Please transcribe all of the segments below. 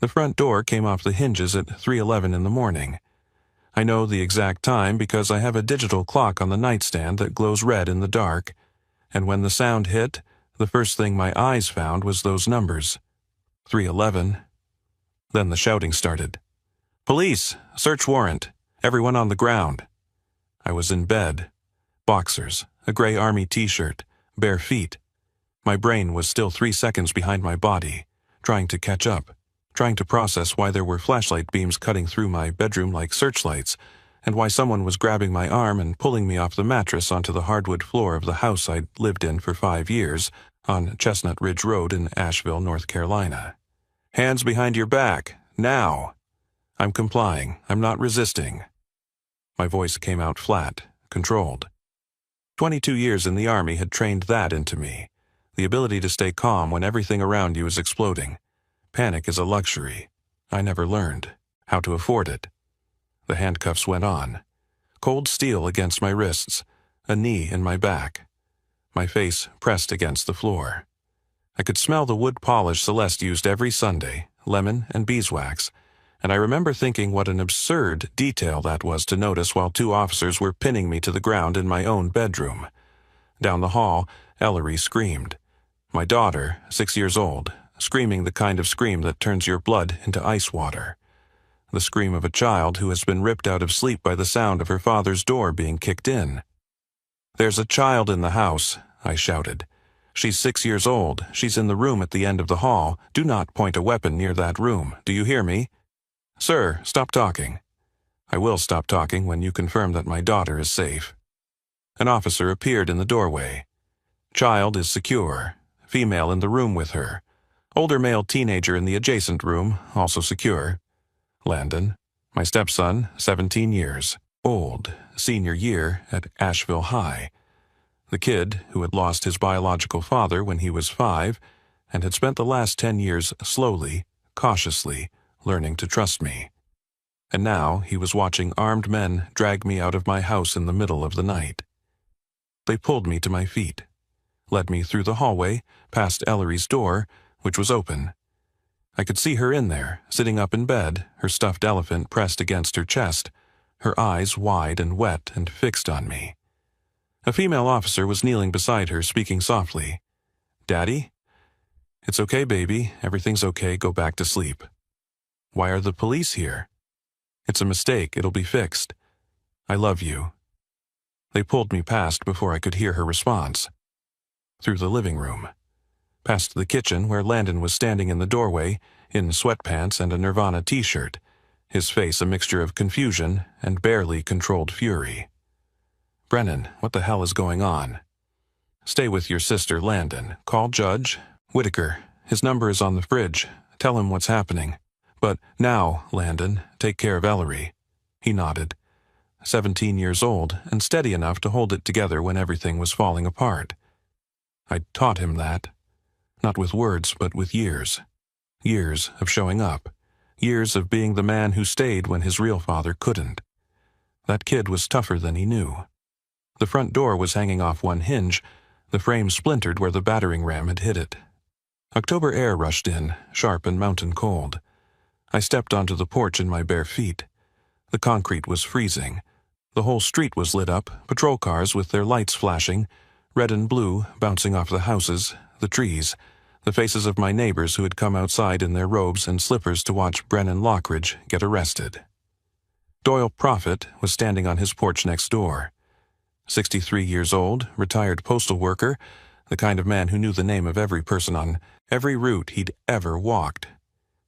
The front door came off the hinges at 3:11 in the morning. I know the exact time because I have a digital clock on the nightstand that glows red in the dark, and when the sound hit, the first thing my eyes found was those numbers. 3:11. Then the shouting started. "Police! Search warrant! Everyone on the ground!" I was in bed. Boxers, a gray army t-shirt, bare feet. My brain was still 3 seconds behind my body, trying to catch up, trying to process why there were flashlight beams cutting through my bedroom like searchlights, and why someone was grabbing my arm and pulling me off the mattress onto the hardwood floor of the house I'd lived in for 5 years on Chestnut Ridge Road in Asheville, North Carolina. "Hands behind your back, now!" I'm complying. I'm not resisting. My voice came out flat, controlled. 22 years in the Army had trained that into me. The ability to stay calm when everything around you is exploding. Panic is a luxury. I never learned how to afford it. The handcuffs went on. Cold steel against my wrists, a knee in my back. My face pressed against the floor. I could smell the wood polish Celeste used every Sunday, lemon and beeswax, and I remember thinking what an absurd detail that was to notice while 2 officers were pinning me to the ground in my own bedroom. Down the hall, Ellery screamed. My daughter, 6 years old, screaming the kind of scream that turns your blood into ice water. The scream of a child who has been ripped out of sleep by the sound of her father's door being kicked in. "There's a child in the house," I shouted. "She's 6 years old. She's in the room at the end of the hall. Do not point a weapon near that room. Do you hear me?" "Sir, stop talking." "I will stop talking when you confirm that my daughter is safe." An officer appeared in the doorway. "Child is secure. Female in the room with her. Older male teenager in the adjacent room, also secure. Landon, my stepson, 17 years, old, senior year at Asheville High. The kid, who had lost his biological father when he was 5, and had spent the last 10 years slowly, cautiously, learning to trust me. And now he was watching armed men drag me out of my house in the middle of the night. They pulled me to my feet, led me through the hallway, past Ellery's door, which was open. I could see her in there, sitting up in bed, her stuffed elephant pressed against her chest, her eyes wide and wet and fixed on me. A female officer was kneeling beside her, speaking softly. "Daddy?" "It's okay, baby. Everything's okay. Go back to sleep." "Why are the police here?" "It's a mistake. It'll be fixed." "I love you." They pulled me past before I could hear her response. Through the living room. Past the kitchen where Landon was standing in the doorway, in sweatpants and a Nirvana t-shirt, his face a mixture of confusion and barely controlled fury. "Brennan, what the hell is going on?" "Stay with your sister, Landon. Call Judge Whitaker. His number is on the fridge. Tell him what's happening. But now, Landon, take care of Ellery." He nodded. 17 years old and steady enough to hold it together when everything was falling apart. I'd taught him that. Not with words, but with years. Years of showing up. Years of being the man who stayed when his real father couldn't. That kid was tougher than he knew. The front door was hanging off one hinge, the frame splintered where the battering ram had hit it. October air rushed in, sharp and mountain cold. I stepped onto the porch in my bare feet. The concrete was freezing. The whole street was lit up, patrol cars with their lights flashing, red and blue bouncing off the houses, the trees, the faces of my neighbors who had come outside in their robes and slippers to watch Brennan Lockridge get arrested. Doyle Prophet was standing on his porch next door. 63 years old, retired postal worker, the kind of man who knew the name of every person on every route he'd ever walked.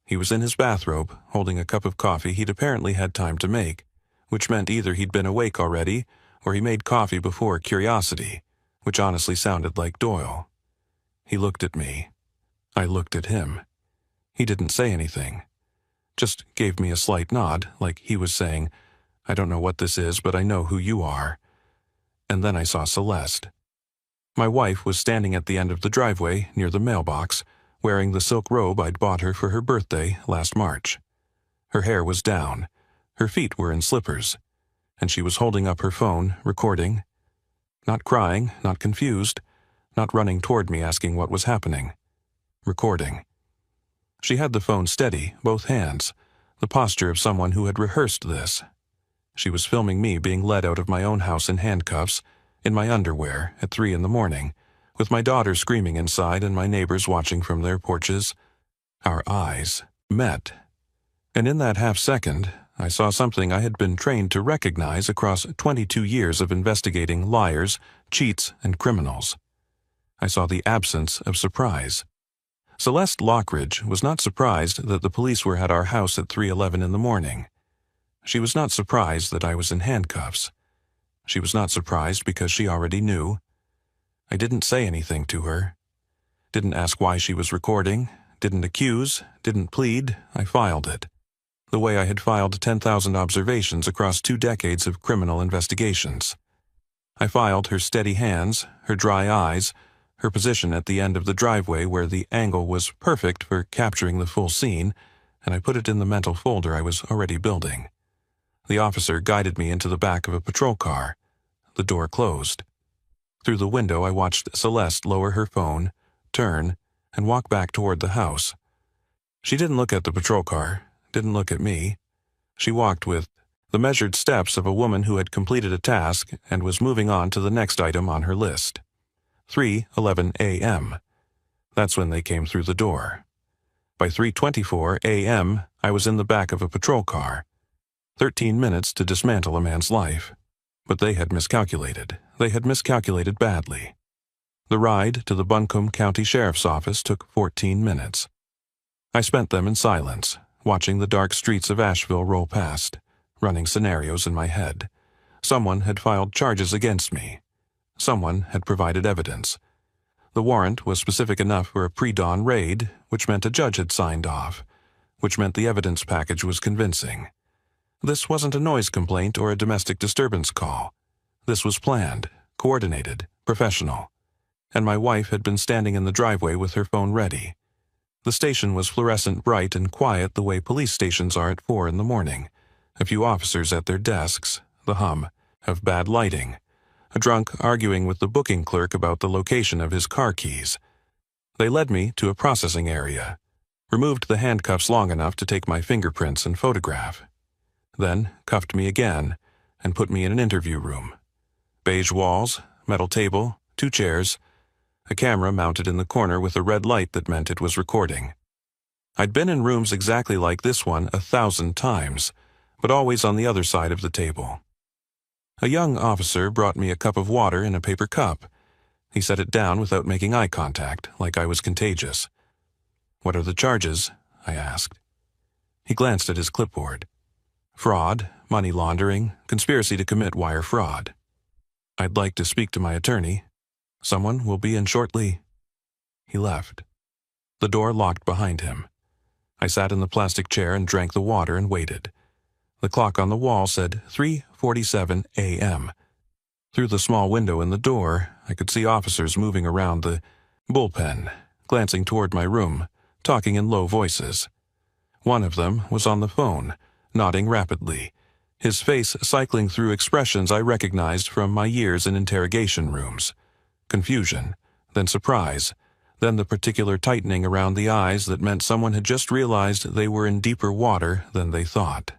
He was in his bathrobe, holding a cup of coffee he'd apparently had time to make, which meant either he'd been awake already, or he made coffee before curiosity, which honestly sounded like Doyle. He looked at me. I looked at him. He didn't say anything. Just gave me a slight nod, like he was saying, "I don't know what this is, but I know who you are." And then I saw Celeste. My wife was standing at the end of the driveway, near the mailbox, wearing the silk robe I'd bought her for her birthday last March. Her hair was down. Her feet were in slippers. And she was holding up her phone, recording. Not crying, not confused, not running toward me asking what was happening. Recording. She had the phone steady, both hands, the posture of someone who had rehearsed this. She was filming me being led out of my own house in handcuffs, in my underwear, at 3 a.m, with my daughter screaming inside and my neighbors watching from their porches. Our eyes met. And in that half-second, I saw something I had been trained to recognize across 22 years of investigating liars, cheats, and criminals. I saw the absence of surprise. Celeste Lockridge was not surprised that the police were at our house at 3:11 a.m. She was not surprised that I was in handcuffs. She was not surprised because she already knew. I didn't say anything to her. Didn't ask why she was recording, didn't accuse, didn't plead. I filed it. The way I had filed 10,000 observations across 2 decades of criminal investigations. I filed her steady hands, her dry eyes, her position at the end of the driveway where the angle was perfect for capturing the full scene, and I put it in the mental folder I was already building. The officer guided me into the back of a patrol car. The door closed. Through the window I watched Celeste lower her phone, turn, and walk back toward the house. She didn't look at the patrol car, didn't look at me. She walked with the measured steps of a woman who had completed a task and was moving on to the next item on her list. 3:11 a.m. That's when they came through the door. By 3:24 a.m., I was in the back of a patrol car. 13 minutes to dismantle a man's life. But they had miscalculated. They had miscalculated badly. The ride to the Buncombe County Sheriff's Office took 14 minutes. I spent them in silence, watching the dark streets of Asheville roll past, running scenarios in my head. Someone had filed charges against me. Someone had provided evidence. The warrant was specific enough for a pre-dawn raid, which meant a judge had signed off, which meant the evidence package was convincing. This wasn't a noise complaint or a domestic disturbance call. This was planned, coordinated, professional. And my wife had been standing in the driveway with her phone ready. The station was fluorescent bright and quiet the way police stations are at 4 a.m. A few officers at their desks, the hum of bad lighting. A drunk arguing with the booking clerk about the location of his car keys. They led me to a processing area, removed the handcuffs long enough to take my fingerprints and photograph. Then cuffed me again and put me in an interview room. Beige walls, metal table, 2 chairs, a camera mounted in the corner with a red light that meant it was recording. I'd been in rooms exactly like this one 1,000 times, but always on the other side of the table. A young officer brought me a cup of water in a paper cup. He set it down without making eye contact, like I was contagious. "What are the charges?" I asked. He glanced at his clipboard. Fraud, money laundering, conspiracy to commit wire fraud. "I'd like to speak to my attorney. Someone will be in shortly." He left. The door locked behind him. I sat in the plastic chair and drank the water and waited. The clock on the wall said 3:47 a.m. Through the small window in the door, I could see officers moving around the bullpen, glancing toward my room, talking in low voices. One of them was on the phone, nodding rapidly, his face cycling through expressions I recognized from my years in interrogation rooms. Confusion, then surprise, then the particular tightening around the eyes that meant someone had just realized they were in deeper water than they thought.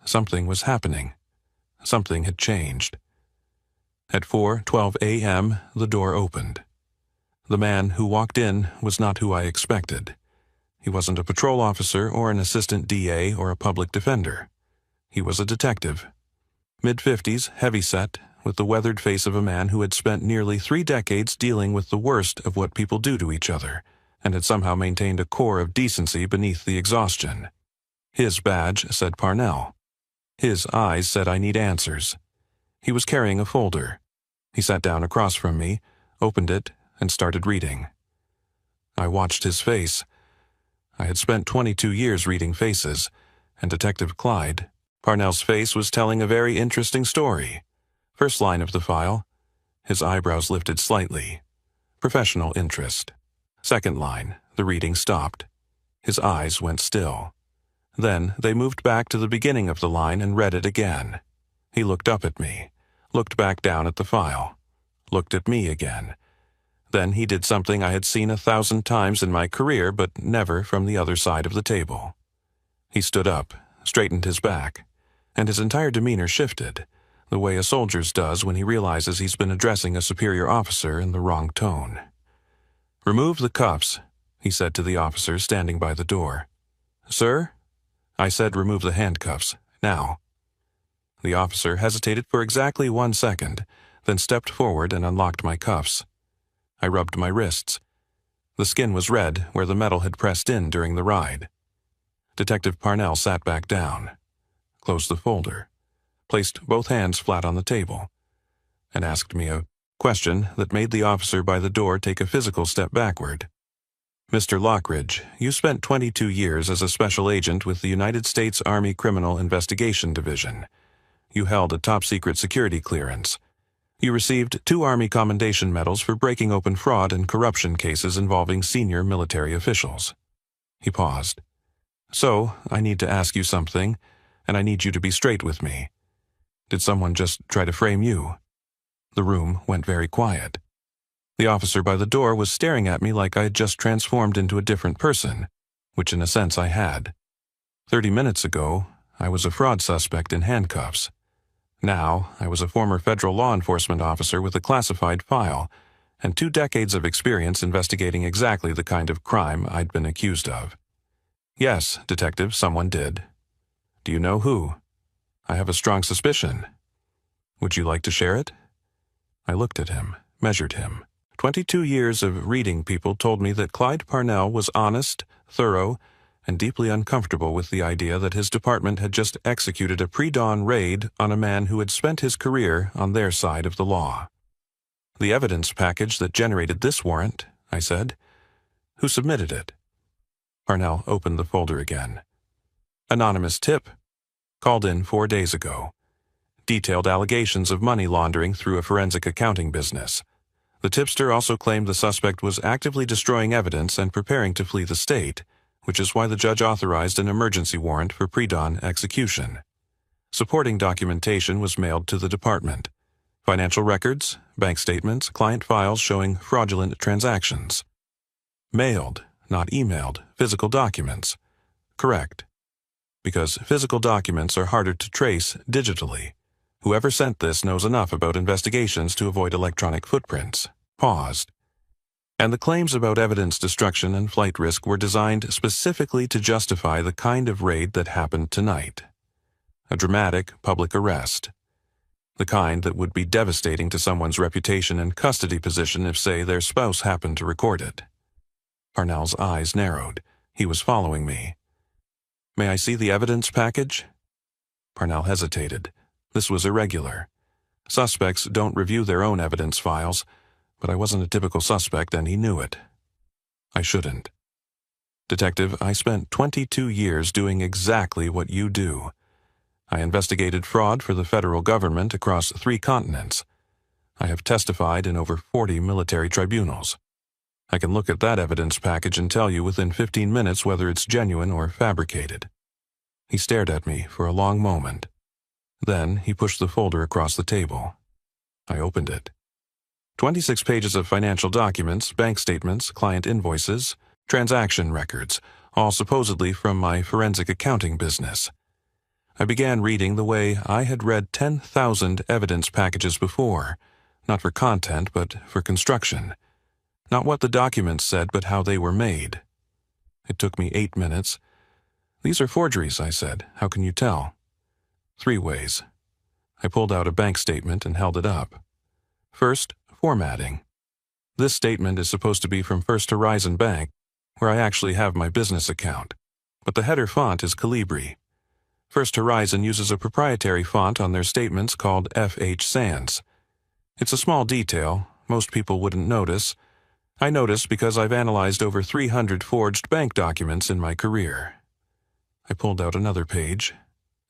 Something was happening. Something had changed. At 4:12 a.m., the door opened. The man who walked in was not who I expected. He wasn't a patrol officer or an assistant DA or a public defender. He was a detective. Mid-50s, heavy-set, with the weathered face of a man who had spent nearly 3 decades dealing with the worst of what people do to each other, and had somehow maintained a core of decency beneath the exhaustion. His badge said Parnell. His eyes said I need answers. He was carrying a folder. He sat down across from me, opened it, and started reading. I watched his face. I had spent 22 years reading faces, and Detective Clyde, Parnell's face was telling a very interesting story. First line of the file. His eyebrows lifted slightly. Professional interest. Second line, the reading stopped. His eyes went still. Then they moved back to the beginning of the line and read it again. He looked up at me, looked back down at the file, looked at me again. Then he did something I had seen 1,000 times in my career, but never from the other side of the table. He stood up, straightened his back, and his entire demeanor shifted, the way a soldier's does when he realizes he's been addressing a superior officer in the wrong tone. "Remove the cuffs," he said to the officer standing by the door. "Sir?" I said, "Remove the handcuffs, now." The officer hesitated for exactly 1 second, then stepped forward and unlocked my cuffs. I rubbed my wrists. The skin was red where the metal had pressed in during the ride. Detective Parnell sat back down, closed the folder, placed both hands flat on the table, and asked me a question that made the officer by the door take a physical step backward. "Mr. Lockridge, you spent 22 years as a special agent with the United States Army Criminal Investigation Division. You held a top-secret security clearance. You received 2 Army Commendation Medals for breaking open fraud and corruption cases involving senior military officials." He paused. "So, I need to ask you something, and I need you to be straight with me. Did someone just try to frame you?" The room went very quiet. The officer by the door was staring at me like I had just transformed into a different person, which in a sense I had. 30 minutes ago, I was a fraud suspect in handcuffs. Now, I was a former federal law enforcement officer with a classified file and 2 decades of experience investigating exactly the kind of crime I'd been accused of. "Yes, Detective, someone did." "Do you know who?" "I have a strong suspicion." "Would you like to share it?" I looked at him, measured him. 22 years of reading people told me that Clyde Parnell was honest, thorough, and deeply uncomfortable with the idea that his department had just executed a pre-dawn raid on a man who had spent his career on their side of the law. "The evidence package that generated this warrant," I said. "Who submitted it?" Parnell opened the folder again. "Anonymous tip. Called in 4 days ago. Detailed allegations of money laundering through a forensic accounting business. The tipster also claimed the suspect was actively destroying evidence and preparing to flee the state, which is why the judge authorized an emergency warrant for pre-dawn execution. Supporting documentation was mailed to the department. Financial records, bank statements, client files showing fraudulent transactions. Mailed, not emailed, physical documents. Correct. Because physical documents are harder to trace digitally. Whoever sent this knows enough about investigations to avoid electronic footprints." Paused. "And the claims about evidence destruction and flight risk were designed specifically to justify the kind of raid that happened tonight. A dramatic public arrest. The kind that would be devastating to someone's reputation and custody position if, say, their spouse happened to record it." Parnell's eyes narrowed. He was following me. "May I see the evidence package?" Parnell hesitated. This was irregular. Suspects don't review their own evidence files, but I wasn't a typical suspect and he knew it. I shouldn't. "Detective, I spent 22 years doing exactly what you do. I investigated fraud for the federal government across 3 continents. I have testified in over 40 military tribunals. I can look at that evidence package and tell you within 15 minutes whether it's genuine or fabricated." He stared at me for a long moment. Then he pushed the folder across the table. I opened it. 26 pages of financial documents, bank statements, client invoices, transaction records, all supposedly from my forensic accounting business. I began reading the way I had read 10,000 evidence packages before, not for content, but for construction. Not what the documents said, but how they were made. It took me 8 minutes. "These are forgeries," I said. "How can you tell?" 3 ways. I pulled out a bank statement and held it up. First, formatting. This statement is supposed to be from First Horizon Bank, where I actually have my business account, but the header font is Calibri. First Horizon uses a proprietary font on their statements called F.H. Sans. It's a small detail, most people wouldn't notice. I noticed because I've analyzed over 300 forged bank documents in my career. I pulled out another page.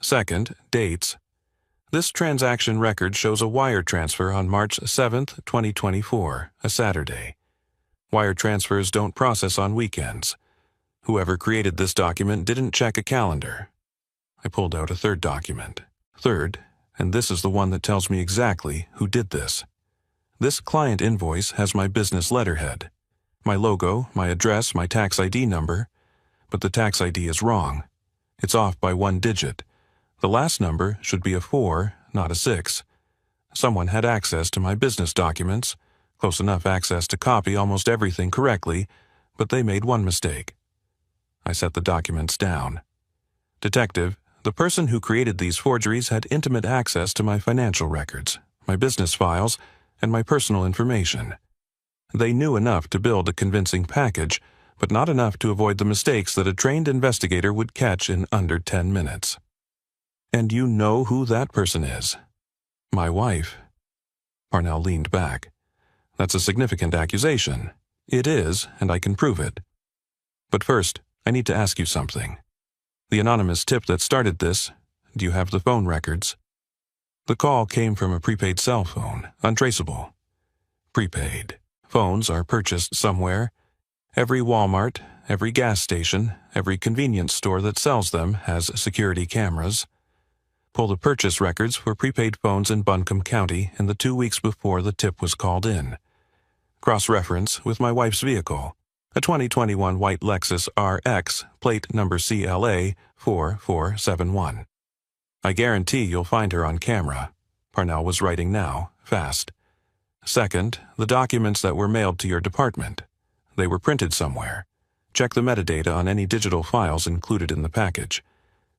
Second, dates. This transaction record shows a wire transfer on March 7th, 2024, a Saturday. Wire transfers don't process on weekends. Whoever created this document didn't check a calendar. I pulled out a third document. Third, and this is the one that tells me exactly who did this. This client invoice has my business letterhead, my logo, my address, my tax ID number, but the tax ID is wrong. It's off by 1 digit. The last number should be a 4, not a 6. Someone had access to my business documents, close enough access to copy almost everything correctly, but they made one mistake. I set the documents down. Detective, the person who created these forgeries had intimate access to my financial records, my business files, and my personal information. They knew enough to build a convincing package, but not enough to avoid the mistakes that a trained investigator would catch in under 10 minutes. And you know who that person is? My wife. Parnell leaned back. That's a significant accusation. It is, and I can prove it. But first, I need to ask you something. The anonymous tip that started this, do you have the phone records? The call came from a prepaid cell phone, untraceable. Prepaid. Phones are purchased somewhere. Every Walmart, every gas station, every convenience store that sells them has security cameras. Pull the purchase records for prepaid phones in Buncombe County in the 2 weeks before the tip was called in. Cross-reference with my wife's vehicle, a 2021 white Lexus RX, plate number CLA 4471. I guarantee you'll find her on camera. Parnell was writing now, fast. Second, the documents that were mailed to your department. They were printed somewhere. Check the metadata on any digital files included in the package.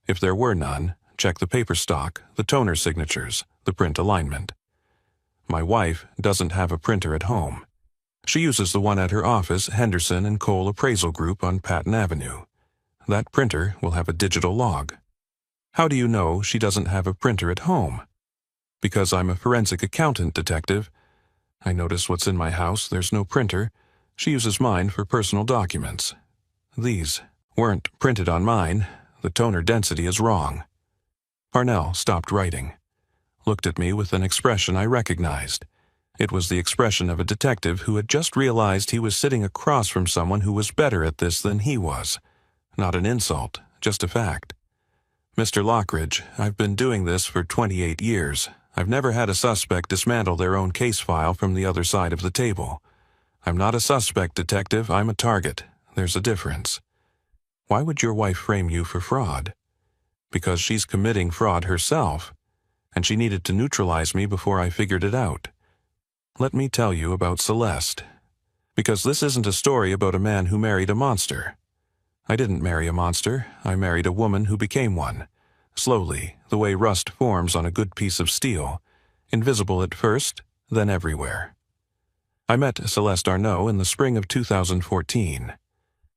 If there were none, check the paper stock, the toner signatures, the print alignment. My wife doesn't have a printer at home. She uses the one at her office, Henderson and Cole Appraisal Group on Patton Avenue. That printer will have a digital log. How do you know she doesn't have a printer at home? Because I'm a forensic accountant, detective. I notice what's in my house. There's no printer. She uses mine for personal documents. These weren't printed on mine. The toner density is wrong. Parnell stopped writing, looked at me with an expression I recognized. It was the expression of a detective who had just realized he was sitting across from someone who was better at this than he was. Not an insult, just a fact. Mr. Lockridge, I've been doing this for 28 years. I've never had a suspect dismantle their own case file from the other side of the table. I'm not a suspect, detective. I'm a target. There's a difference. Why would your wife frame you for fraud? Because she's committing fraud herself, and she needed to neutralize me before I figured it out. Let me tell you about Celeste. Because this isn't a story about a man who married a monster. I didn't marry a monster. I married a woman who became one. Slowly, the way rust forms on a good piece of steel. Invisible at first, then everywhere. I met Celeste Arnault in the spring of 2014.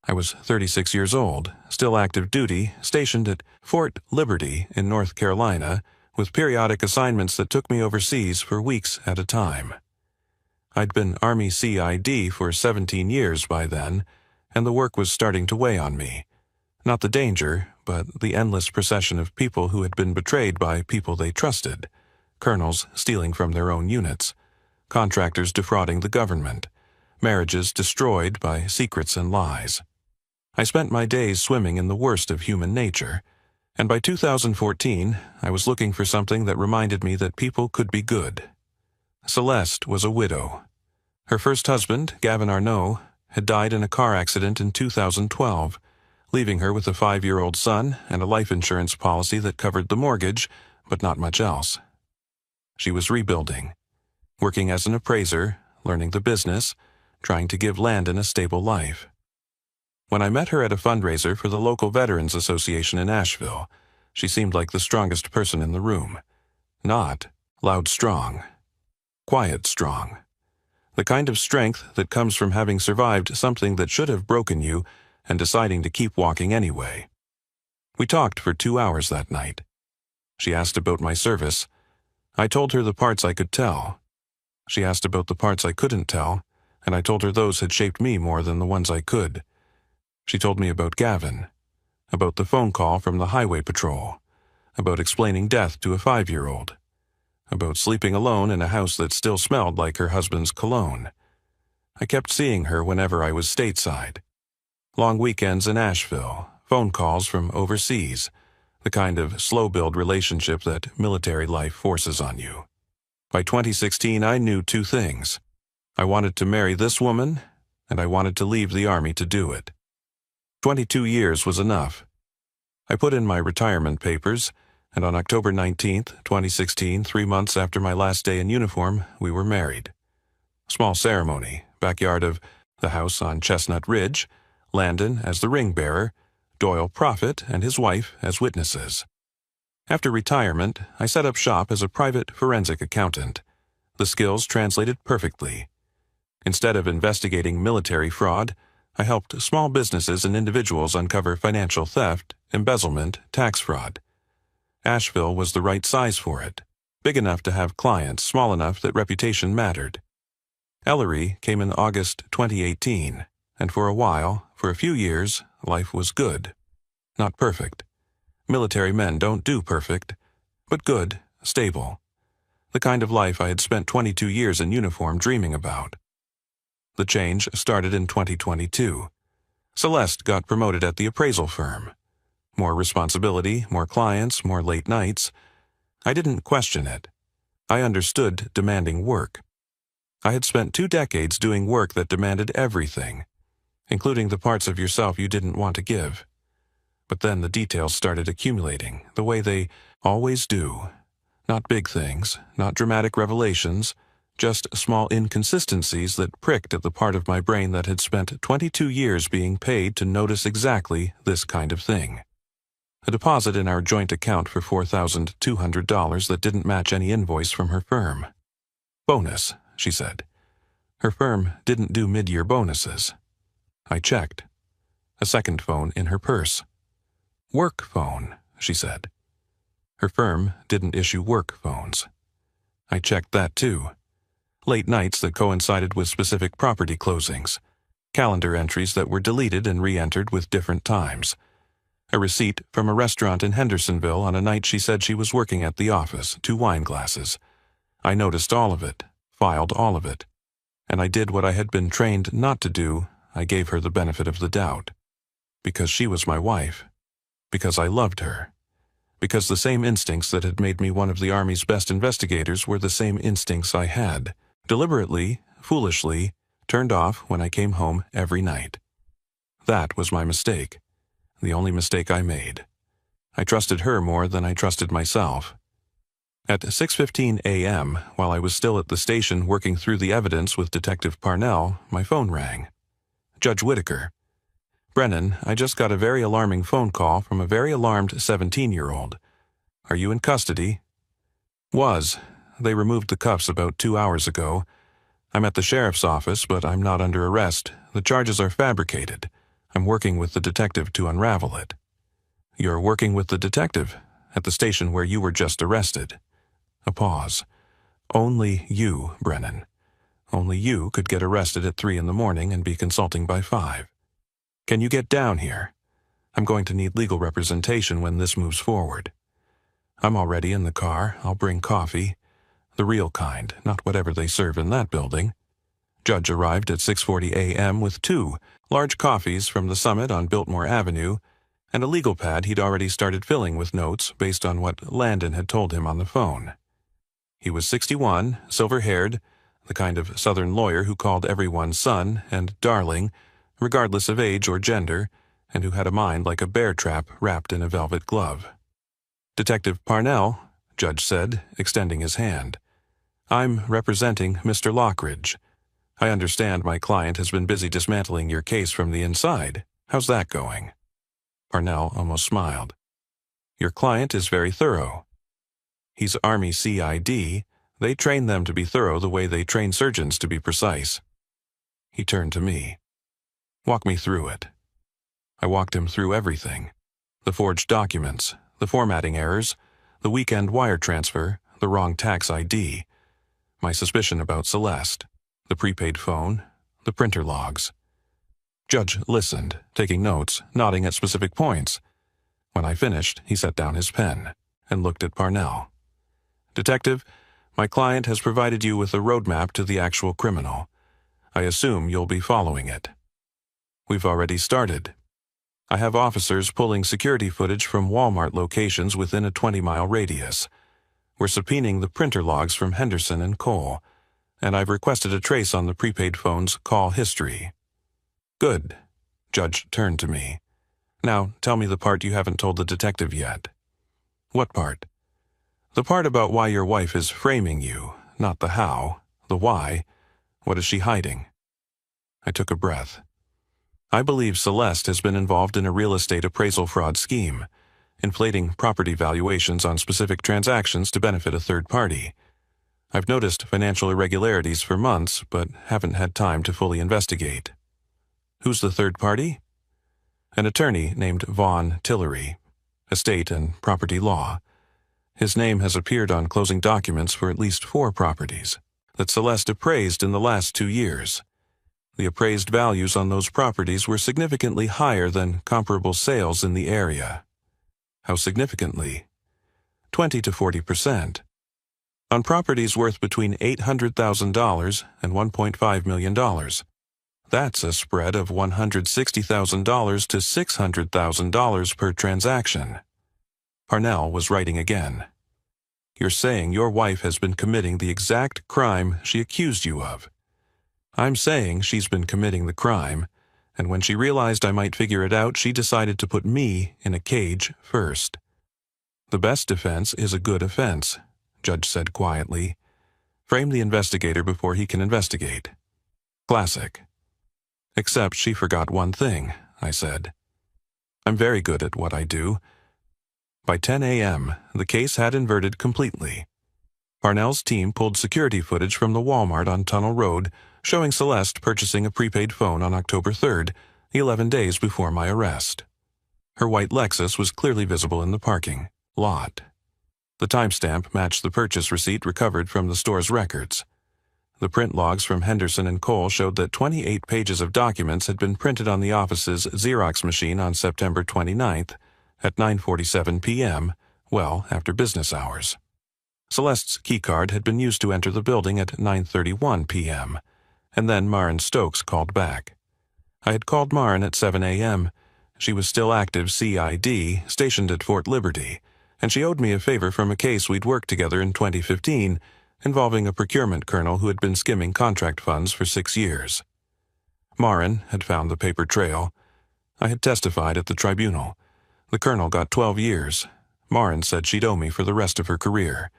I was 36 years old, still active duty, stationed at Fort Liberty in North Carolina, with periodic assignments that took me overseas for weeks at a time. I'd been Army CID for 17 years by then, and the work was starting to weigh on me. Not the danger, but the endless procession of people who had been betrayed by people they trusted, colonels stealing from their own units, contractors defrauding the government, marriages destroyed by secrets and lies. I spent my days swimming in the worst of human nature, and by 2014, I was looking for something that reminded me that people could be good. Celeste was a widow. Her first husband, Gavin Arnault, had died in a car accident in 2012, leaving her with a 5-year-old son and a life insurance policy that covered the mortgage, but not much else. She was rebuilding, working as an appraiser, learning the business, trying to give Landon a stable life. When I met her at a fundraiser for the local Veterans Association in Asheville, she seemed like the strongest person in the room. Not loud strong. Quiet strong. The kind of strength that comes from having survived something that should have broken you and deciding to keep walking anyway. We talked for 2 hours that night. She asked about my service. I told her the parts I could tell. She asked about the parts I couldn't tell, and I told her those had shaped me more than the ones I could. She told me about Gavin, about the phone call from the highway patrol, about explaining death to a 5-year-old, about sleeping alone in a house that still smelled like her husband's cologne. I kept seeing her whenever I was stateside. Long weekends in Asheville, phone calls from overseas, the kind of slow-build relationship that military life forces on you. By 2016, I knew two things. I wanted to marry this woman, and I wanted to leave the Army to do it. 22 years was enough. I put in my retirement papers, and on October 19, 2016, 3 months after my last day in uniform, we were married. Small ceremony, backyard of the house on Chestnut Ridge, Landon as the ring bearer, Doyle Prophet and his wife as witnesses. After retirement, I set up shop as a private forensic accountant. The skills translated perfectly. Instead of investigating military fraud, I helped small businesses and individuals uncover financial theft, embezzlement, tax fraud. Asheville was the right size for it, big enough to have clients, small enough that reputation mattered. Ellery came in August 2018, and for a while, for a few years, life was good. Not perfect. Military men don't do perfect, but good, stable. The kind of life I had spent 22 years in uniform dreaming about. The change started in 2022. Celeste got promoted at the appraisal firm. More responsibility, more clients, more late nights. I didn't question it. I understood demanding work. I had spent 2 decades doing work that demanded everything, including the parts of yourself you didn't want to give. But then the details started accumulating, the way they always do. Not big things, not dramatic revelations, just small inconsistencies that pricked at the part of my brain that had spent 22 years being paid to notice exactly this kind of thing. A deposit in our joint account for $4,200 that didn't match any invoice from her firm. Bonus, she said. Her firm didn't do mid-year bonuses. I checked. A second phone in her purse. Work phone, she said. Her firm didn't issue work phones. I checked that too. Late nights that coincided with specific property closings. Calendar entries that were deleted and re-entered with different times. A receipt from a restaurant in Hendersonville on a night she said she was working at the office, 2 wine glasses. I noticed all of it, filed all of it. And I did what I had been trained not to do. I gave her the benefit of the doubt. Because she was my wife. Because I loved her. Because the same instincts that had made me one of the Army's best investigators were the same instincts I had, deliberately, foolishly, turned off when I came home every night. That was my mistake. The only mistake I made. I trusted her more than I trusted myself. At 6:15 a.m., while I was still at the station working through the evidence with Detective Parnell, my phone rang. Judge Whitaker. Brennan, I just got a very alarming phone call from a very alarmed 17-year-old. Are you in custody? Was. They removed the cuffs about 2 hours ago. I'm at the sheriff's office, but I'm not under arrest. The charges are fabricated. I'm working with the detective to unravel it. You're working with the detective at the station where you were just arrested. A pause. Only you, Brennan. Only you could get arrested at 3 in the morning and be consulting by 5. Can you get down here? I'm going to need legal representation when this moves forward. I'm already in the car. I'll bring coffee. The real kind, not whatever they serve in that building. Judge arrived at 6:40 a.m. with 2 large coffees from the Summit on Biltmore Avenue and a legal pad he'd already started filling with notes based on what Landon had told him on the phone. He was 61, silver-haired, the kind of Southern lawyer who called everyone son and darling, regardless of age or gender, and who had a mind like a bear trap wrapped in a velvet glove. Detective Parnell, Judge said, extending his hand. I'm representing Mr. Lockridge. I understand my client has been busy dismantling your case from the inside. How's that going? Parnell almost smiled. Your client is very thorough. He's Army CID. They train them to be thorough the way they train surgeons to be precise. He turned to me. Walk me through it. I walked him through everything. The forged documents, the formatting errors, the weekend wire transfer, the wrong tax ID, my suspicion about Celeste, the prepaid phone, the printer logs. Judge listened, taking notes, nodding at specific points. When I finished, he set down his pen and looked at Parnell. Detective, my client has provided you with a roadmap to the actual criminal. I assume you'll be following it. We've already started. I have officers pulling security footage from Walmart locations within a 20-mile radius. We're subpoenaing the printer logs from Henderson and Cole, and I've requested a trace on the prepaid phone's call history." "Good." Judge turned to me. "Now, tell me the part you haven't told the detective yet." "What part?" "The part about why your wife is framing you, not the how, the why. What is she hiding?" I took a breath. "I believe Celeste has been involved in a real estate appraisal fraud scheme, inflating property valuations on specific transactions to benefit a third party. I've noticed financial irregularities for months, but haven't had time to fully investigate." "Who's the third party?" "An attorney named Vaughn Tillery, estate and property law. His name has appeared on closing documents for at least 4 properties that Celeste appraised in the last 2 years. The appraised values on those properties were significantly higher than comparable sales in the area." "How significantly?" 20 to 40%. On properties worth between $800,000 and $1.5 million. That's a spread of $160,000 to $600,000 per transaction. Parnell was writing again. "You're saying your wife has been committing the exact crime she accused you of." "I'm saying she's been committing the crime, and when she realized I might figure it out, she decided to put me in a cage first." "The best defense is a good offense," Judge said quietly. "Frame the investigator before he can investigate." Classic. "Except she forgot one thing," I said. "I'm very good at what I do." By 10 a.m., the case had inverted completely. Parnell's team pulled security footage from the Walmart on Tunnel Road, showing Celeste purchasing a prepaid phone on October 3rd, 11 days before my arrest. Her white Lexus was clearly visible in the parking lot. The timestamp matched the purchase receipt recovered from the store's records. The print logs from Henderson and Cole showed that 28 pages of documents had been printed on the office's Xerox machine on September 29th at 9:47 p.m., well after business hours. Celeste's keycard had been used to enter the building at 9:31 p.m., and then Maren Stokes called back. I had called Maren at 7 a.m. She was still active CID, stationed at Fort Liberty, and she owed me a favor from a case we'd worked together in 2015, involving a procurement colonel who had been skimming contract funds for 6 years. Maren had found the paper trail. I had testified at the tribunal. The colonel got 12 years. Maren said she'd owe me for the rest of her career.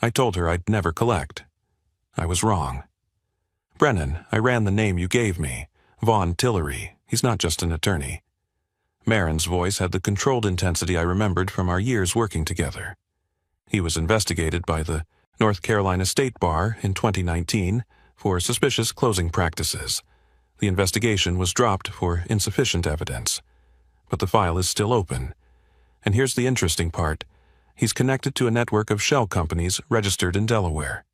I told her I'd never collect. I was wrong. "Brennan, I ran the name you gave me. Vaughn Tillery. He's not just an attorney." Maren's voice had the controlled intensity I remembered from our years working together. "He was investigated by the North Carolina State Bar in 2019 for suspicious closing practices. The investigation was dropped for insufficient evidence. But the file is still open. And here's the interesting part. He's connected to a network of shell companies registered in Delaware.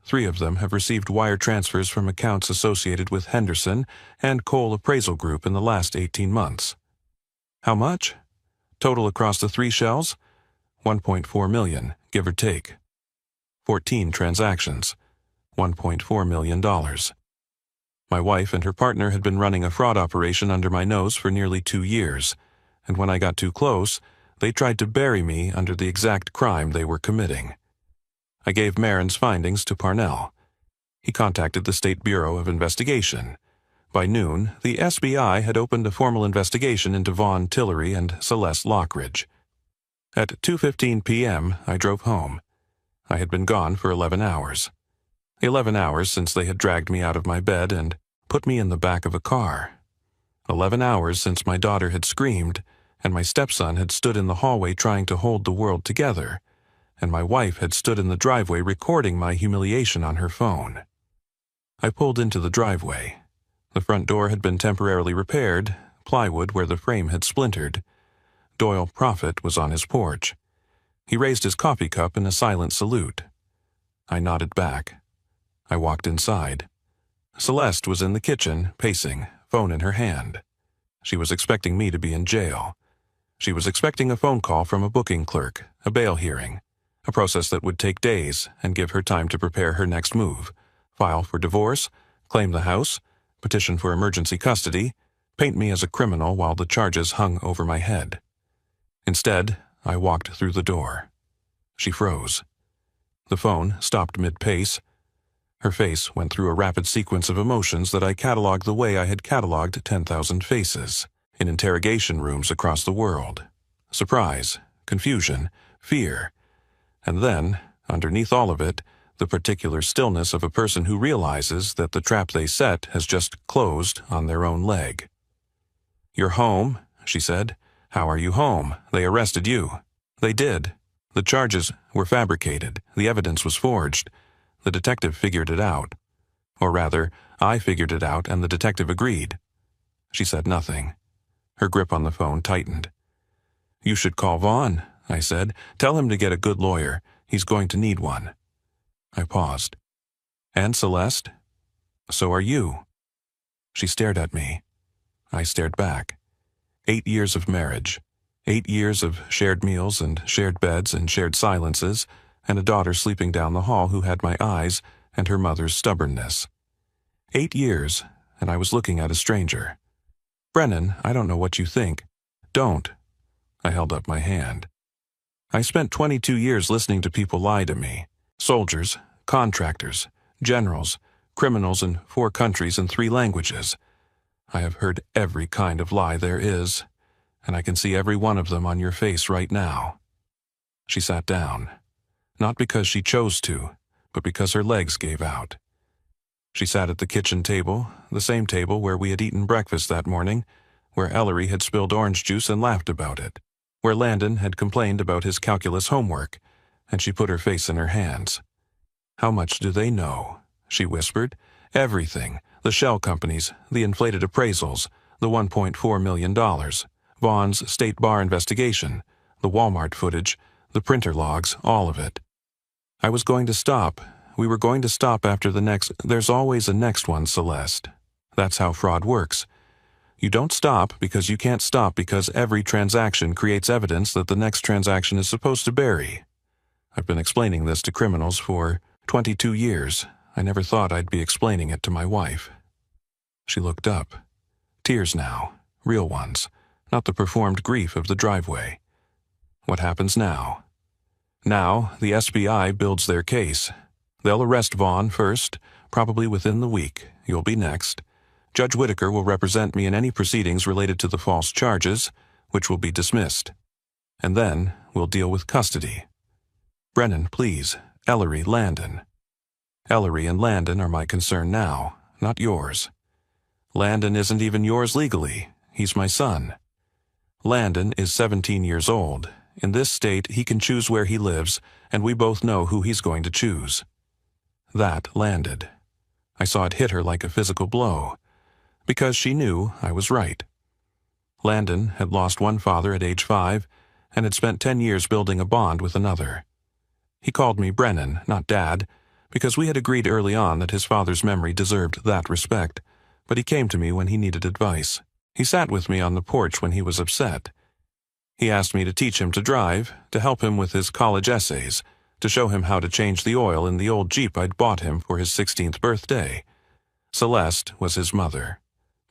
3 of them have received wire transfers from accounts associated with Henderson and Cole Appraisal Group in the last 18 months. How much? Total across the 3 shells? $1.4 million, give or take. 14 transactions. $1.4 million. My wife and her partner had been running a fraud operation under my nose for nearly 2 years, and when I got too close, they tried to bury me under the exact crime they were committing. I gave Maren's findings to Parnell. He contacted the State Bureau of Investigation. By noon, the SBI had opened a formal investigation into Vaughn Tillery and Celeste Lockridge. At 2:15 p.m., I drove home. I had been gone for 11 hours. 11 hours since they had dragged me out of my bed and put me in the back of a car. 11 hours since my daughter had screamed, and my stepson had stood in the hallway trying to hold the world together, and my wife had stood in the driveway recording my humiliation on her phone. I pulled into the driveway. The front door had been temporarily repaired, plywood where the frame had splintered. Doyle Prophet was on his porch. He raised his coffee cup in a silent salute. I nodded back. I walked inside. Celeste was in the kitchen, pacing, phone in her hand. She was expecting me to be in jail. She was expecting a phone call from a booking clerk, a bail hearing, a process that would take days and give her time to prepare her next move, file for divorce, claim the house, petition for emergency custody, paint me as a criminal while the charges hung over my head. Instead, I walked through the door. She froze. The phone stopped mid-pace. Her face went through a rapid sequence of emotions that I cataloged the way I had cataloged 10,000 faces in interrogation rooms across the world. Surprise, confusion, fear, and then, underneath all of it, the particular stillness of a person who realizes that the trap they set has just closed on their own leg. "You're home," she said. "How are you home? They arrested you." They did. The charges were fabricated. The evidence was forged. The detective figured it out. Or rather, I figured it out and the detective agreed. She said nothing. Her grip on the phone tightened. "You should call Vaughn," I said. "Tell him to get a good lawyer. He's going to need one." I paused. "And Celeste? So are you." She stared at me. I stared back. 8 years of marriage. 8 years of shared meals and shared beds and shared silences, and a daughter sleeping down the hall who had my eyes and her mother's stubbornness. 8 years, and I was looking at a stranger. "Brennan, I don't know what you think." "Don't." I held up my hand. "I spent 22 years listening to people lie to me. Soldiers, contractors, generals, criminals in 4 countries and 3 languages. I have heard every kind of lie there is, and I can see every one of them on your face right now." She sat down, not because she chose to, but because her legs gave out. She sat at the kitchen table, the same table where we had eaten breakfast that morning, where Ellery had spilled orange juice and laughed about it, where Landon had complained about his calculus homework, and she put her face in her hands. "How much do they know?" she whispered. "Everything. The shell companies, the inflated appraisals, the $1.4 million, Vaughn's state bar investigation, the Walmart footage, the printer logs, all of it." I was going to stop. We were going to stop after the next. There's always a next one, Celeste. That's how fraud works. You don't stop because you can't stop because every transaction creates evidence that the next transaction is supposed to bury. I've been explaining this to criminals for 22 years. I never thought I'd be explaining it to my wife. She looked up. Tears now, real ones, not the performed grief of the driveway. What happens now? Now, the SBI builds their case. They'll arrest Vaughn first, probably within the week. You'll be next. Judge Whitaker will represent me in any proceedings related to the false charges, which will be dismissed. And then we'll deal with custody. Brennan, please. Ellery, Landon. Ellery and Landon are my concern now, not yours. Landon isn't even yours legally. He's my son. Landon is 17 years old. In this state, he can choose where he lives, and we both know who he's going to choose. That landed. I saw it hit her like a physical blow, because she knew I was right. Landon had lost one father at age 5 and had spent 10 years building a bond with another. He called me Brennan, not Dad, because we had agreed early on that his father's memory deserved that respect, but he came to me when he needed advice. He sat with me on the porch when he was upset. He asked me to teach him to drive, to help him with his college essays, to show him how to change the oil in the old Jeep I'd bought him for his 16th birthday. Celeste was his mother,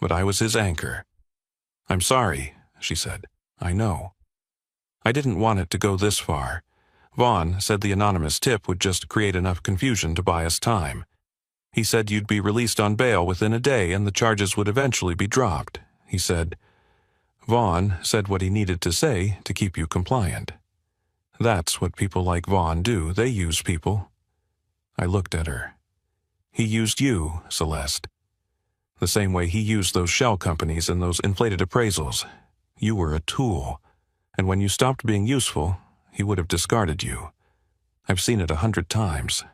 but I was his anchor. "I'm sorry," she said. "I know." I didn't want it to go this far. Vaughn said the anonymous tip would just create enough confusion to buy us time. He said you'd be released on bail within a day and the charges would eventually be dropped. He said, Vaughn said what he needed to say to keep you compliant. That's what people like Vaughn do. They use people. I looked at her. He used you, Celeste. The same way he used those shell companies and those inflated appraisals. You were a tool. And when you stopped being useful, he would have discarded you. I've seen it 100 times.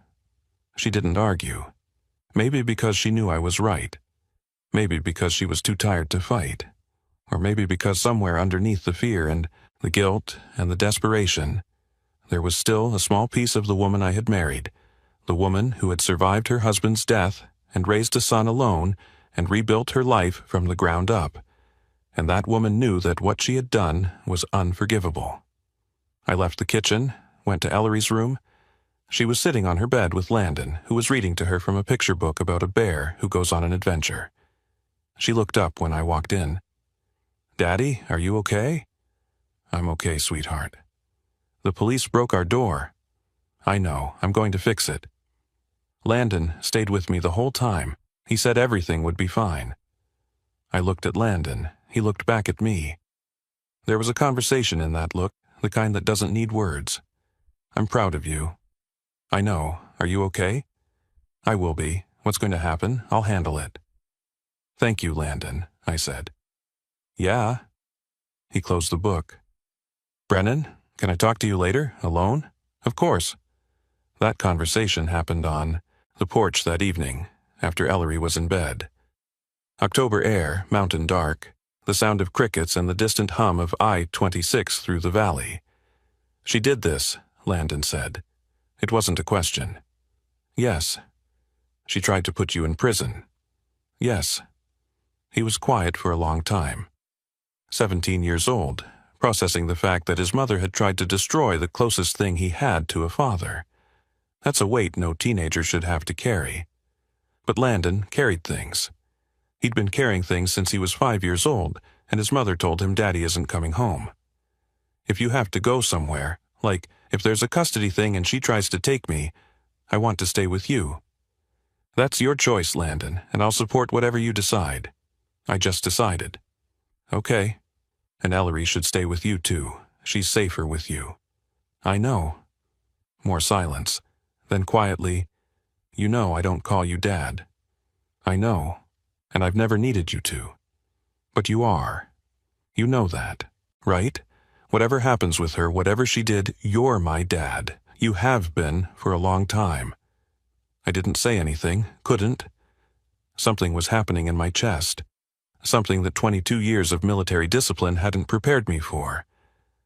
She didn't argue. Maybe because she knew I was right. Maybe because she was too tired to fight. Or maybe because somewhere underneath the fear and the guilt and the desperation, there was still a small piece of the woman I had married, the woman who had survived her husband's death and raised a son alone and rebuilt her life from the ground up. And that woman knew that what she had done was unforgivable. I left the kitchen, went to Ellery's room. She was sitting on her bed with Landon, who was reading to her from a picture book about a bear who goes on an adventure. She looked up when I walked in. "Daddy, are you okay?" "I'm okay, sweetheart." "The police broke our door." I know, I'm going to fix it. Landon stayed with me the whole time. He said everything would be fine. I looked at Landon. He looked back at me. There was a conversation in that look, the kind that doesn't need words. I'm proud of you. I know. Are you okay? I will be. What's going to happen? I'll handle it. Thank you, Landon, I said. Yeah. He closed the book. Brennan, can I talk to you later, alone? Of course. That conversation happened on the porch that evening, after Ellery was in bed. October air, mountain dark, the sound of crickets and the distant hum of I-26 through the valley. She did this, Landon said. It wasn't a question. Yes. She tried to put you in prison. Yes. He was quiet for a long time. 17 years old, processing the fact that his mother had tried to destroy the closest thing he had to a father. That's a weight no teenager should have to carry. But Landon carried things. He'd been carrying things since he was 5 years old, and his mother told him Daddy isn't coming home. If you have to go somewhere, like if there's a custody thing and she tries to take me, I want to stay with you. That's your choice, Landon, and I'll support whatever you decide. I just decided. Okay. And Ellery should stay with you too. She's safer with you. I know. More silence. Then quietly, you know I don't call you Dad. I know, and I've never needed you to. But you are. You know that, right? Whatever happens with her, whatever she did, you're my dad. You have been for a long time. I didn't say anything, couldn't. Something was happening in my chest. Something that 22 years of military discipline hadn't prepared me for.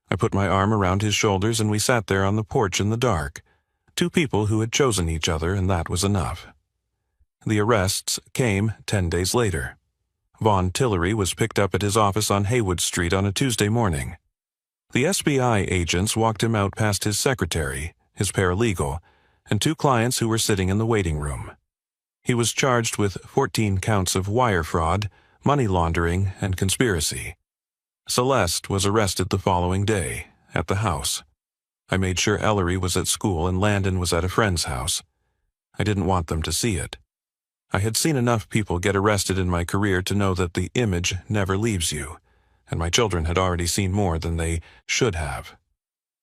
I put my arm around his shoulders and we sat there on the porch in the dark. Two people who had chosen each other, and that was enough. The arrests came 10 days later. Vaughn Tillery was picked up at his office on Haywood Street on a Tuesday morning. The SBI agents walked him out past his secretary, his paralegal, and two clients who were sitting in the waiting room. He was charged with 14 counts of wire fraud, money laundering, and conspiracy. Celeste was arrested the following day, at the house. I made sure Ellery was at school and Landon was at a friend's house. I didn't want them to see it. I had seen enough people get arrested in my career to know that the image never leaves you, and my children had already seen more than they should have.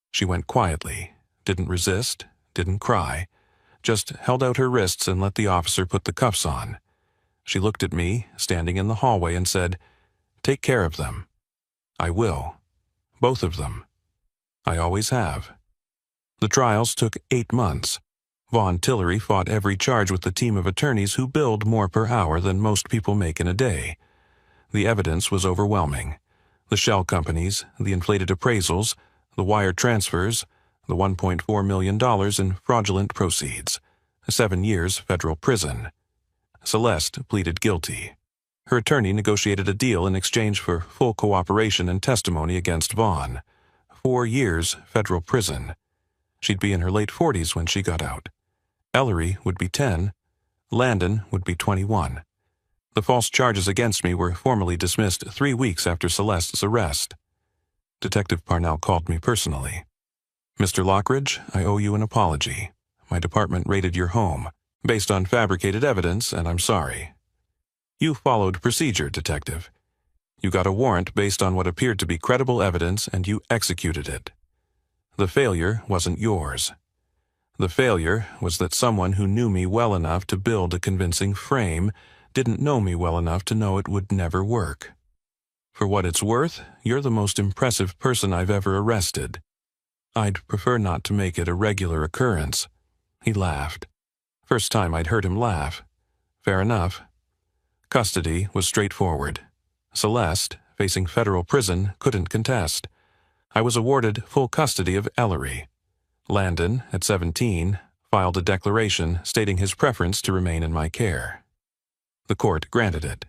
She went quietly, didn't resist, didn't cry, just held out her wrists and let the officer put the cuffs on. She looked at me, standing in the hallway, and said, "Take care of them." I will. Both of them. I always have. The trials took 8 months. Vaughn Tillery fought every charge with a team of attorneys who billed more per hour than most people make in a day. The evidence was overwhelming. The shell companies, the inflated appraisals, the wire transfers, the $1.4 million in fraudulent proceeds, 7 years federal prison. Celeste pleaded guilty. Her attorney negotiated a deal in exchange for full cooperation and testimony against Vaughn. 4 years federal prison. She'd be in her late 40s when she got out. Ellery would be 10. Landon would be 21. The false charges against me were formally dismissed 3 weeks after Celeste's arrest. Detective Parnell called me personally. "Mr. Lockridge, I owe you an apology. My department raided your home, based on fabricated evidence, and I'm sorry. You followed procedure, Detective. You got a warrant based on what appeared to be credible evidence, and you executed it. The failure wasn't yours. The failure was that someone who knew me well enough to build a convincing frame didn't know me well enough to know it would never work. For what it's worth, you're the most impressive person I've ever arrested. I'd prefer not to make it a regular occurrence." He laughed. First time I'd heard him laugh. Fair enough. Custody was straightforward. Celeste, facing federal prison, couldn't contest. I was awarded full custody of Ellery. Landon, at 17, filed a declaration stating his preference to remain in my care. The court granted it.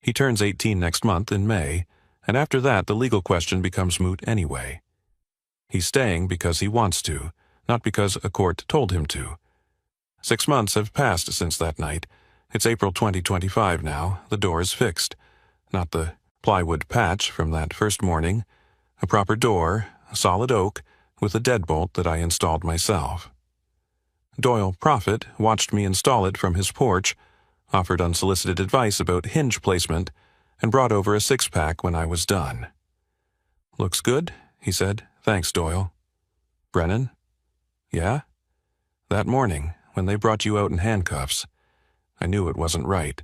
He turns 18 next month in May, and after that the legal question becomes moot anyway. He's staying because he wants to, not because a court told him to. 6 months have passed since that night. It's April 2025 now. The door is fixed. Not the plywood patch from that first morning. A proper door, solid oak, with a deadbolt that I installed myself. Doyle Prophet watched me install it from his porch, offered unsolicited advice about hinge placement, and brought over a six-pack when I was done. "Looks good," he said. "Thanks, Doyle." "Brennan?" "Yeah?" "That morning, when they brought you out in handcuffs, I knew it wasn't right.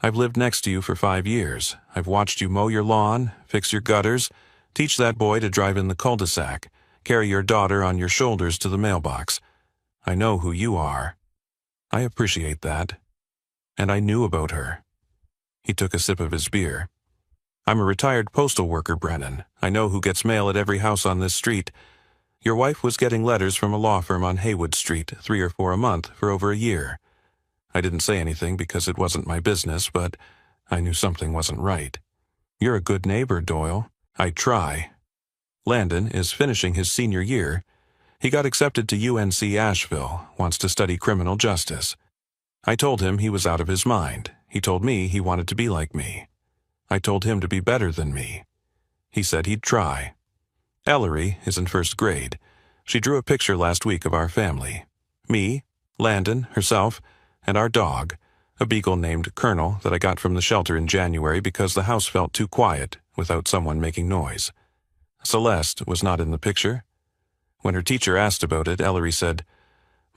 I've lived next to you for 5 years. I've watched you mow your lawn, fix your gutters, teach that boy to drive in the cul-de-sac, carry your daughter on your shoulders to the mailbox. I know who you are. I appreciate that. And I knew about her." He took a sip of his beer. "I'm a retired postal worker, Brennan. I know who gets mail at every house on this street. Your wife was getting letters from a law firm on Haywood Street, 3 or 4 a month, for over a year. I didn't say anything because it wasn't my business, but I knew something wasn't right. You're a good neighbor, Doyle. I try. Landon is finishing his senior year. He got accepted to UNC Asheville, wants to study criminal justice. I told him he was out of his mind. He told me he wanted to be like me. I told him to be better than me. He said he'd try. Ellery is in 1st grade. She drew a picture last week of our family. Me, Landon, herself, and our dog, a beagle named Colonel that I got from the shelter in January because the house felt too quiet without someone making noise. Celeste was not in the picture. When her teacher asked about it, Ellery said,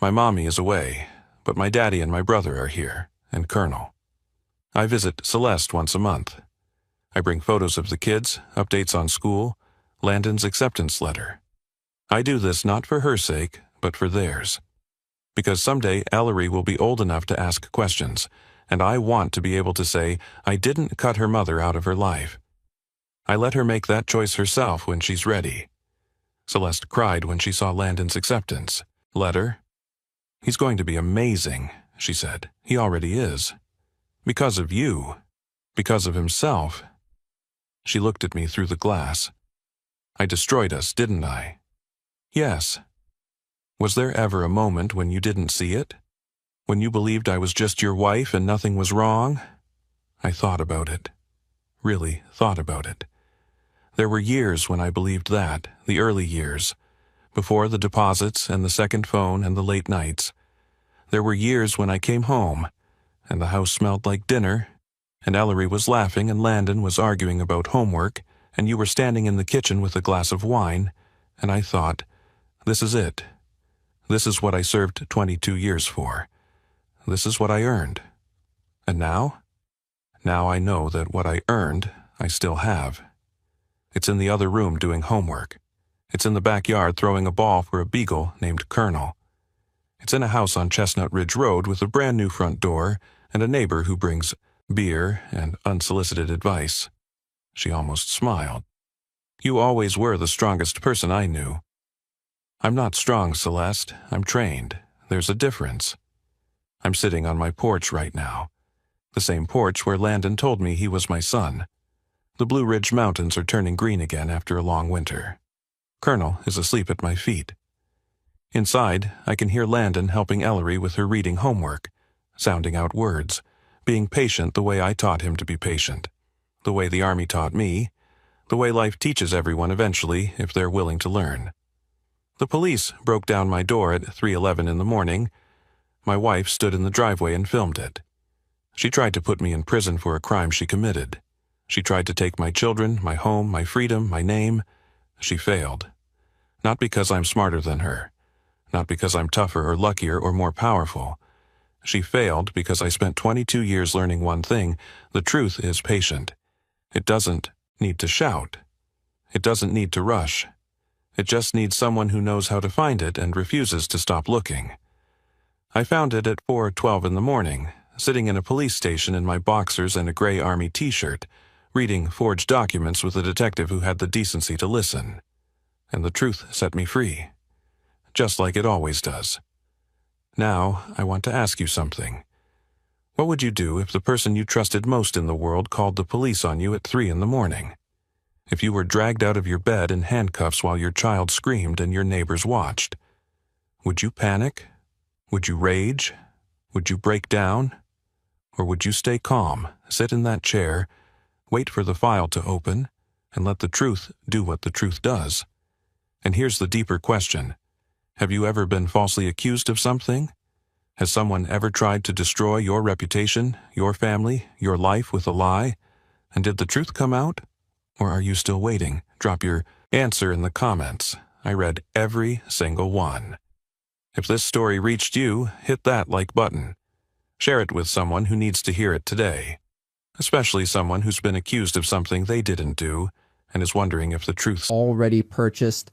"My mommy is away, but my daddy and my brother are here, and Colonel. I visit Celeste once a month. I bring photos of the kids, updates on school, Landon's acceptance letter. I do this not for her sake, but for theirs. Because someday Ellery will be old enough to ask questions, and I want to be able to say, I didn't cut her mother out of her life. I let her make that choice herself when she's ready." Celeste cried when she saw Landon's acceptance letter. "He's going to be amazing," she said. "He already is. Because of you. Because of himself." She looked at me through the glass. "I destroyed us, didn't I?" "Yes." "Was there ever a moment when you didn't see it? When you believed I was just your wife and nothing was wrong?" I thought about it. Really thought about it. There were years when I believed that, the early years, before the deposits and the second phone and the late nights. There were years when I came home, and the house smelled like dinner, and Ellery was laughing and Landon was arguing about homework, and you were standing in the kitchen with a glass of wine, and I thought, this is it. This is what I served 22 years for. This is what I earned. And now? Now I know that what I earned, I still have. It's in the other room doing homework. It's in the backyard throwing a ball for a beagle named Colonel. It's in a house on Chestnut Ridge Road with a brand new front door and a neighbor who brings beer and unsolicited advice. She almost smiled. You always were the strongest person I knew. I'm not strong, Celeste. I'm trained. There's a difference. I'm sitting on my porch right now. The same porch where Landon told me he was my son. The Blue Ridge Mountains are turning green again after a long winter. Colonel is asleep at my feet. Inside, I can hear Landon helping Ellery with her reading homework, sounding out words, being patient the way I taught him to be patient, the way the Army taught me, the way life teaches everyone eventually if they're willing to learn. The police broke down my door at 3:11 in the morning. My wife stood in the driveway and filmed it. She tried to put me in prison for a crime she committed. She tried to take my children, my home, my freedom, my name. She failed. Not because I'm smarter than her. Not because I'm tougher or luckier or more powerful. She failed because I spent 22 years learning one thing: the truth is patient. It doesn't need to shout. It doesn't need to rush. It just needs someone who knows how to find it and refuses to stop looking. I found it at 4:12 in the morning, sitting in a police station in my boxers and a gray Army t-shirt, reading forged documents with a detective who had the decency to listen. And the truth set me free. Just like it always does. Now, I want to ask you something. What would you do if the person you trusted most in the world called the police on you at 3 in the morning? If you were dragged out of your bed in handcuffs while your child screamed and your neighbors watched? Would you panic? Would you rage? Would you break down? Or would you stay calm, sit in that chair, wait for the file to open, and let the truth do what the truth does? And here's the deeper question. Have you ever been falsely accused of something? Has someone ever tried to destroy your reputation, your family, your life with a lie? And did the truth come out? Or are you still waiting? Drop your answer in the comments. I read every single one. If this story reached you, hit that like button. Share it with someone who needs to hear it today, especially someone who's been accused of something they didn't do and is wondering if the truth's already purchased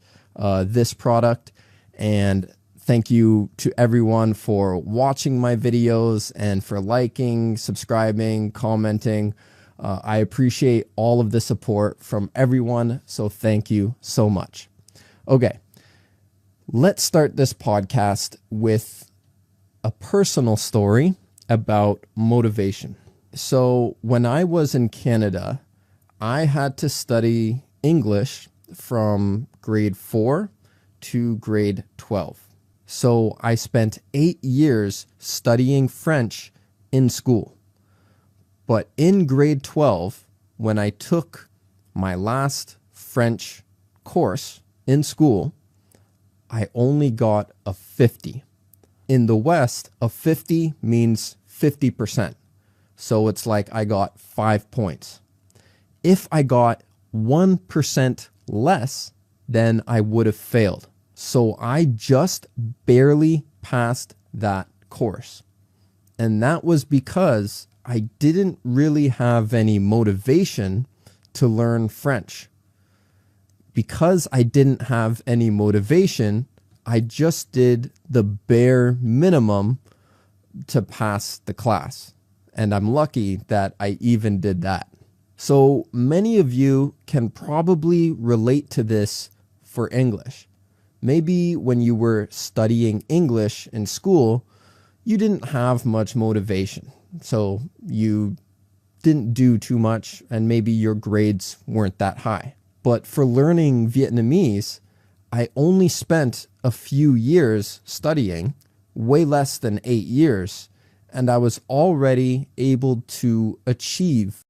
this product. And thank you to everyone for watching my videos and for liking, subscribing, commenting. I appreciate all of the support from everyone, so thank you so much. Okay, let's start this podcast with a personal story about motivation. So when I was in Canada, I had to study English from grade 4 to grade 12. So I spent 8 years studying French in school. But in grade 12, when I took my last French course in school, I only got a 50. In the West, a 50 means 50%. So it's like I got 5 points. If I got 1% less, then I would have failed. So I just barely passed that course. And that was because I didn't really have any motivation to learn French. Because I didn't have any motivation, I just did the bare minimum to pass the class. And I'm lucky that I even did that. So many of you can probably relate to this for English. Maybe when you were studying English in school, you didn't have much motivation. So you didn't do too much and maybe your grades weren't that high. But for learning Vietnamese, I only spent a few years studying, way less than 8 years, and I was already able to achieve